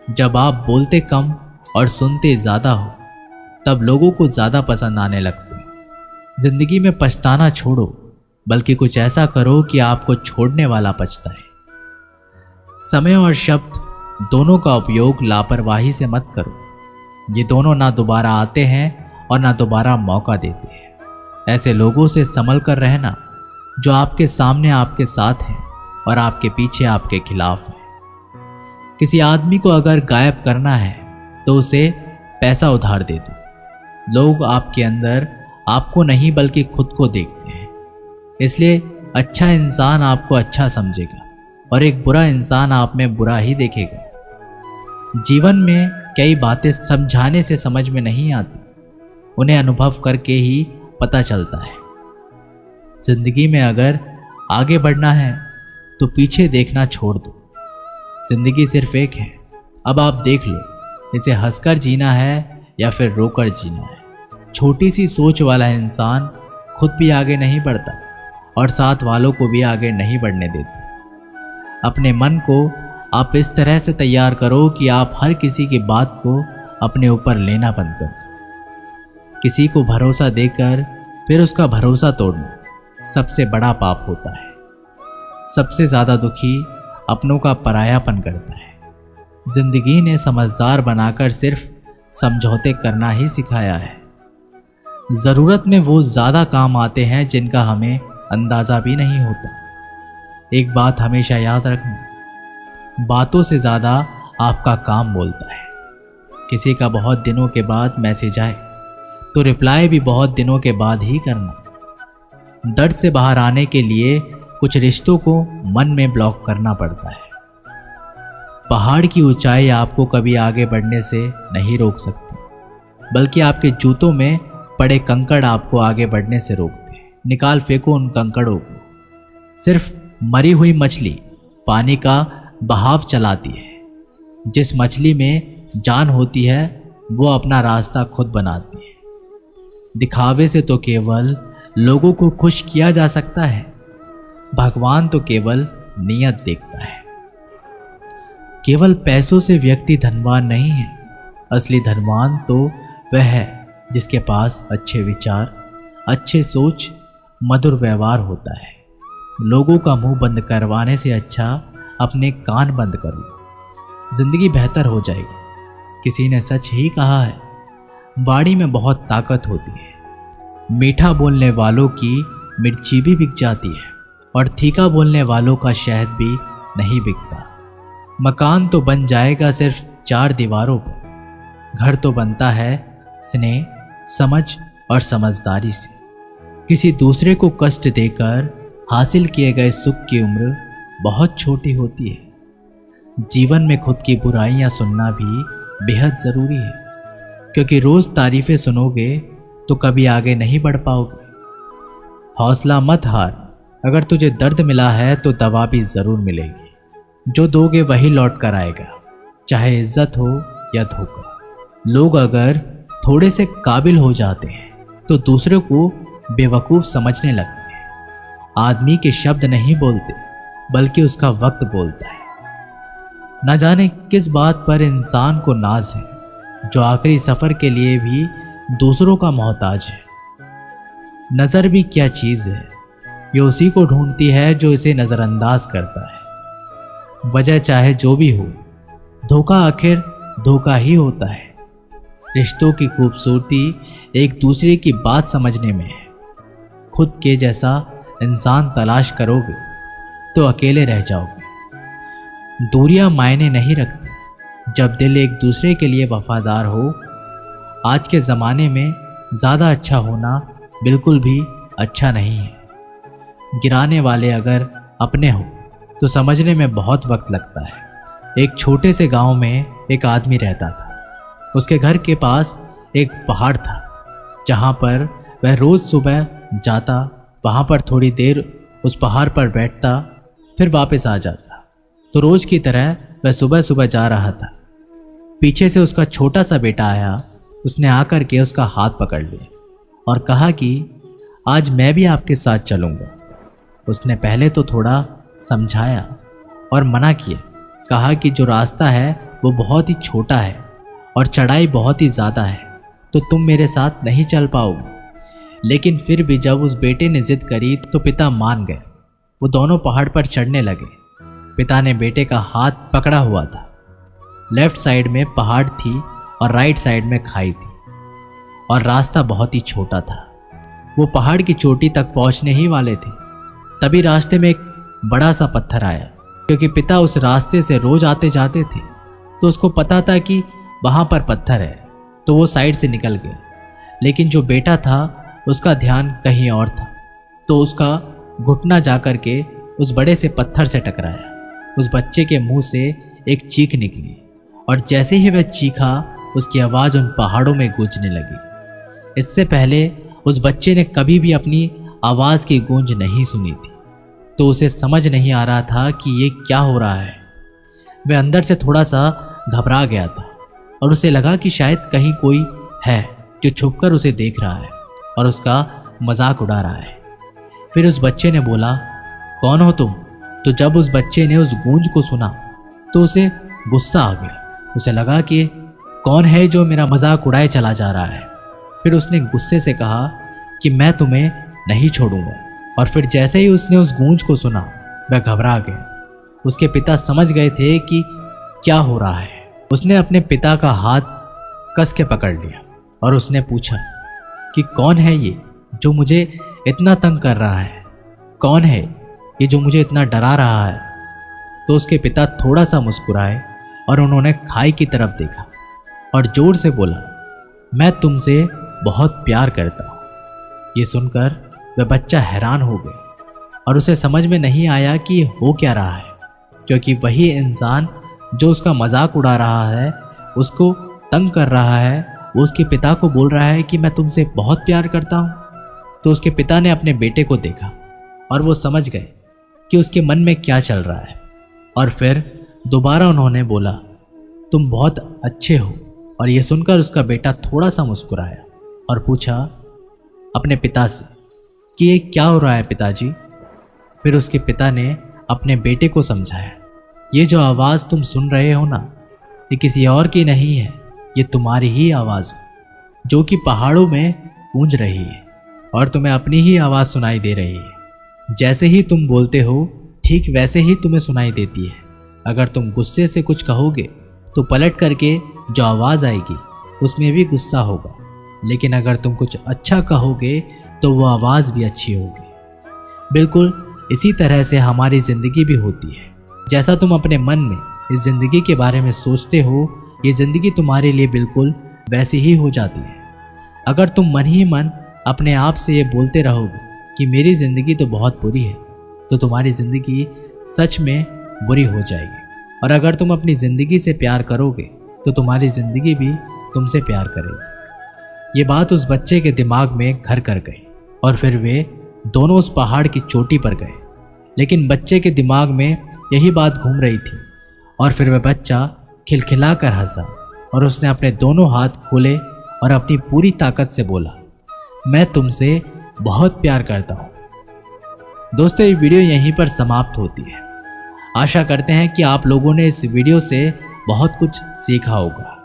जब आप बोलते कम और सुनते ज़्यादा हो तब लोगों को ज़्यादा पसंद आने लगते हो। जिंदगी में पछताना छोड़ो, बल्कि कुछ ऐसा करो कि आपको छोड़ने वाला पछताए। समय और शब्द दोनों का उपयोग लापरवाही से मत करो। ये दोनों ना दोबारा आते हैं और ना दोबारा मौका देते हैं। ऐसे लोगों से संभल कर रहना जो आपके सामने आपके साथ हैं और आपके पीछे आपके खिलाफ हैं। किसी आदमी को अगर गायब करना है तो उसे पैसा उधार दे दो। लोग आपके अंदर आपको नहीं बल्कि खुद को देखते हैं, इसलिए अच्छा इंसान आपको अच्छा समझेगा और एक बुरा इंसान आप में बुरा ही देखेगा। जीवन में कई बातें समझाने से समझ में नहीं आती, उन्हें अनुभव करके ही पता चलता है। जिंदगी में अगर आगे बढ़ना है तो पीछे देखना छोड़ दो। जिंदगी सिर्फ एक है, अब आप देख लो, इसे हंसकर जीना है या फिर रोकर जीना है। छोटी सी सोच वाला इंसान खुद भी आगे नहीं बढ़ता और साथ वालों को भी आगे नहीं बढ़ने देता। अपने मन को आप इस तरह से तैयार करो कि आप हर किसी की बात को अपने ऊपर लेना बंद कर दो। किसी को भरोसा देकर फिर उसका भरोसा तोड़ना सबसे बड़ा पाप होता है। सबसे ज़्यादा दुखी अपनों का परायापन करता है। जिंदगी ने समझदार बनाकर सिर्फ समझौते करना ही सिखाया है। ज़रूरत में वो ज़्यादा काम आते हैं जिनका हमें अंदाज़ा भी नहीं होता। एक बात हमेशा याद रखना, बातों से ज़्यादा आपका काम बोलता है। किसी का बहुत दिनों के बाद मैसेज आए तो रिप्लाई भी बहुत दिनों के बाद ही करना। दर्द से बाहर आने के लिए कुछ रिश्तों को मन में ब्लॉक करना पड़ता है। पहाड़ की ऊंचाई आपको कभी आगे बढ़ने से नहीं रोक सकती, बल्कि आपके जूतों में पड़े कंकड़ आपको आगे बढ़ने से रोकते हैं। निकाल फेंको उन कंकड़ों को। सिर्फ मरी हुई मछली पानी का बहाव चलाती है। जिस मछली में जान होती है वो अपना रास्ता खुद बनाती है। दिखावे से तो केवल लोगों को खुश किया जा सकता है। भगवान तो केवल नियत देखता है। केवल पैसों से व्यक्ति धनवान नहीं है। असली धनवान तो वह है जिसके पास अच्छे विचार, अच्छे सोच, मधुर व्यवहार होता है। लोगों का मुंह बंद करवाने से अच्छा अपने कान बंद कर लो, जिंदगी बेहतर हो जाएगी। किसी ने सच ही कहा है, वाणी में बहुत ताकत होती है। मीठा बोलने वालों की मिर्ची भी बिक जाती है और तीखा बोलने वालों का शहद भी नहीं बिकता। मकान तो बन जाएगा सिर्फ 4 दीवारों पर, घर तो बनता है स्नेह, समझ और समझदारी से। किसी दूसरे को कष्ट देकर हासिल किए गए सुख की उम्र बहुत छोटी होती है। जीवन में खुद की बुराइयां सुनना भी बेहद ज़रूरी है, क्योंकि रोज़ तारीफ़ें सुनोगे तो कभी आगे नहीं बढ़ पाओगे। हौसला मत हार, अगर तुझे दर्द मिला है तो दवा भी ज़रूर मिलेगी। जो दोगे वही लौट कर आएगा, चाहे इज्जत हो या धोखा। लोग अगर थोड़े से काबिल हो जाते हैं तो दूसरों को बेवकूफ़ समझने लगते हैं। आदमी के शब्द नहीं बोलते, बल्कि उसका वक्त बोलता है। न जाने किस बात पर इंसान को नाज है, जो आखिरी सफ़र के लिए भी दूसरों का मोहताज है। नज़र भी क्या चीज़ है, ये उसी को ढूंढती है जो इसे नज़रअंदाज करता है। वजह चाहे जो भी हो, धोखा आखिर धोखा ही होता है। रिश्तों की खूबसूरती एक दूसरे की बात समझने में है। खुद के जैसा इंसान तलाश करोगे तो अकेले रह जाओगे। दूरियां मायने नहीं रखती जब दिल एक दूसरे के लिए वफादार हो। आज के ज़माने में ज़्यादा अच्छा होना बिल्कुल भी अच्छा नहीं है। गिराने वाले अगर अपने हो तो समझने में बहुत वक्त लगता है। एक छोटे से गांव में एक आदमी रहता था। उसके घर के पास एक पहाड़ था जहां पर वह रोज़ सुबह जाता, वहां पर थोड़ी देर उस पहाड़ पर बैठता, फिर वापस आ जाता। तो रोज़ की तरह वह सुबह सुबह जा रहा था। पीछे से उसका छोटा सा बेटा आया। उसने आकर के उसका हाथ पकड़ लिया और कहा कि आज मैं भी आपके साथ चलूँगा। उसने पहले तो थोड़ा समझाया और मना किया, कहा कि जो रास्ता है वो बहुत ही छोटा है और चढ़ाई बहुत ही ज़्यादा है, तो तुम मेरे साथ नहीं चल पाओगे। लेकिन फिर भी जब उस बेटे ने जिद करी तो पिता मान गए। वो दोनों पहाड़ पर चढ़ने लगे। पिता ने बेटे का हाथ पकड़ा हुआ था। लेफ्ट साइड में पहाड़ थी और राइट साइड में खाई थी और रास्ता बहुत ही छोटा था। वो पहाड़ की चोटी तक पहुंचने ही वाले थे, तभी रास्ते में एक बड़ा सा पत्थर आया। क्योंकि पिता उस रास्ते से रोज आते जाते थे तो उसको पता था कि वहाँ पर पत्थर है, तो वो साइड से निकल गया। लेकिन जो बेटा था उसका ध्यान कहीं और था, तो उसका घुटना जाकर के उस बड़े से पत्थर से टकराया। उस बच्चे के मुंह से एक चीख निकली और जैसे ही वह चीखा उसकी आवाज़ उन पहाड़ों में गूंजने लगी। इससे पहले उस बच्चे ने कभी भी अपनी आवाज़ की गूंज नहीं सुनी थी, तो उसे समझ नहीं आ रहा था कि ये क्या हो रहा है। वह अंदर से थोड़ा सा घबरा गया था और उसे लगा कि शायद कहीं कोई है जो छुपकर उसे देख रहा है और उसका मजाक उड़ा रहा है। फिर उस बच्चे ने बोला, कौन हो तुम? तो जब उस बच्चे ने उस गूंज को सुना तो उसे गुस्सा आ गया। उसे लगा कि कौन है जो मेरा मजाक उड़ाए चला जा रहा है। फिर उसने गुस्से से कहा कि मैं तुम्हें नहीं छोड़ूंगा। और फिर जैसे ही उसने उस गूंज को सुना वह घबरा गया। उसके पिता समझ गए थे कि क्या हो रहा है। उसने अपने पिता का हाथ कस के पकड़ लिया और उसने पूछा कि कौन है ये जो मुझे इतना तंग कर रहा है? कौन है ये जो मुझे इतना डरा रहा है? तो उसके पिता थोड़ा सा मुस्कुराए और उन्होंने खाई की तरफ देखा और जोर से बोला, मैं तुमसे बहुत प्यार करता हूँ। ये सुनकर वह बच्चा हैरान हो गया और उसे समझ में नहीं आया कि ये हो क्या रहा है, क्योंकि वही इंसान जो उसका मजाक उड़ा रहा है, उसको तंग कर रहा है, वो उसके पिता को बोल रहा है कि मैं तुमसे बहुत प्यार करता हूँ। तो उसके पिता ने अपने बेटे को देखा और वो समझ गए कि उसके मन में क्या चल रहा है। और फिर दोबारा उन्होंने बोला, तुम बहुत अच्छे हो। और ये सुनकर उसका बेटा थोड़ा सा मुस्कुराया और पूछा अपने पिता से कि ये क्या हो रहा है पिताजी। फिर उसके पिता ने अपने बेटे को समझाया, ये जो आवाज़ तुम सुन रहे हो ना, ये किसी और की नहीं है, ये तुम्हारी ही आवाज़ है जो कि पहाड़ों में गूंज रही है और तुम्हें अपनी ही आवाज़ सुनाई दे रही है। जैसे ही तुम बोलते हो ठीक वैसे ही तुम्हें सुनाई देती है। अगर तुम गुस्से से कुछ कहोगे तो पलट करके जो आवाज़ आएगी उसमें भी गुस्सा होगा, लेकिन अगर तुम कुछ अच्छा कहोगे तो वो आवाज़ भी अच्छी होगी। बिल्कुल इसी तरह से हमारी ज़िंदगी भी होती है। जैसा तुम अपने मन में इस ज़िंदगी के बारे में सोचते हो, ये ज़िंदगी तुम्हारे लिए बिल्कुल वैसी ही हो जाती है। अगर तुम मन ही मन अपने आप से ये बोलते रहोगे कि मेरी ज़िंदगी तो बहुत बुरी है, तो तुम्हारी ज़िंदगी सच में बुरी हो जाएगी। और अगर तुम अपनी ज़िंदगी से प्यार करोगे तो तुम्हारी ज़िंदगी भी तुमसे प्यार करेगी। ये बात उस बच्चे के दिमाग में घर कर गई और फिर वे दोनों उस पहाड़ की चोटी पर गए। लेकिन बच्चे के दिमाग में यही बात घूम रही थी और फिर वह बच्चा खिलखिला कर हंसा और उसने अपने दोनों हाथ खोले और अपनी पूरी ताकत से बोला, मैं तुमसे बहुत प्यार करता हूँ। दोस्तों, ये वीडियो यहीं पर समाप्त होती है। आशा करते हैं कि आप लोगों ने इस वीडियो से बहुत कुछ सीखा होगा।